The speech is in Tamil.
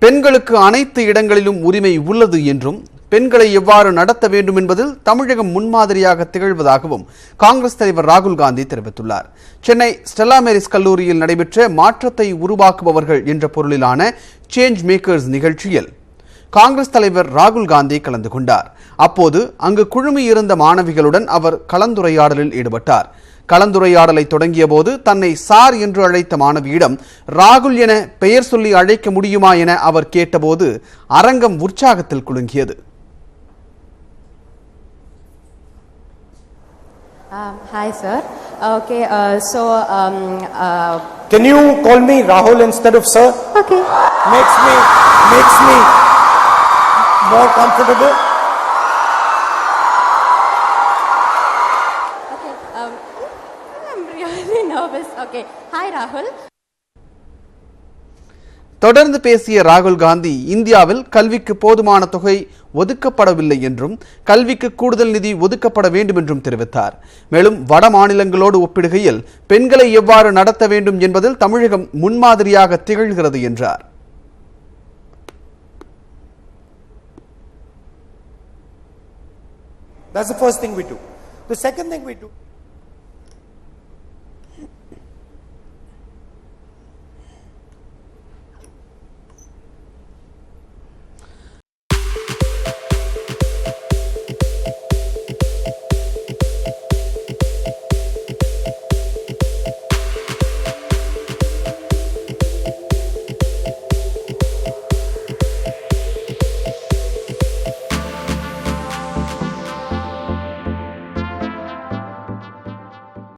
பெண்களுக்கு அனைத்து இடங்களிலும் உரிமை உள்ளது என்றும் பெண்களை எவ்வாறு நடத்த வேண்டும் என்பதில் தமிழகம் முன்மாதிரியாக திகழ்வதாகவும் காங்கிரஸ் தலைவர் ராகுல் காந்தி தெரிவித்துள்ளார். சென்னை ஸ்டெல்லா மேரிஸ் கல்லூரியில் நடைபெற்ற மாற்றத்தை உருவாக்குபவர்கள் என்ற பொருளிலான சேஞ்ச் மேக்கர்ஸ் நிகழ்ச்சியில் காங்கிரஸ் தலைவர் ராகுல் காந்தி கலந்து கொண்டார். அப்போது அங்கு குழுமியிருந்த மாணவிகளுடன் அவர் கலந்துரையாடலில் ஈடுபட்டார். கலந்துரையாடலை தொடங்கிய போது தன்னை சார் என்று அழைத்த மாணவியிடம் ராகுல் என பெயர் சொல்லி அழைக்க முடியுமா என அவர் கேட்டபோது அரங்கம் உற்சாகத்தில் குலுங்கியது. Hi sir. Okay, can you call me Rahul instead of sir? Okay. Makes me more comfortable. Okay. I'm really nervous. Okay. Hi Rahul. தொடர்ந்து பேசிய ராகுல் காந்தி இந்தியாவில் கல்விக்கு போதுமான தொகை ஒதுக்கப்படவில்லை என்றும் கல்விக்கு கூடுதல் நிதி ஒதுக்கப்பட வேண்டும் என்றும் தெரிவித்தார். மேலும் வட மாநிலங்களோடு ஒப்பிடுகையில் பெண்களை எவ்வாறு நடத்த வேண்டும் என்பதில் தமிழகம் முன்மாதிரியாக திகழ்கிறது என்றார். That's the first thing we do. The second thing we do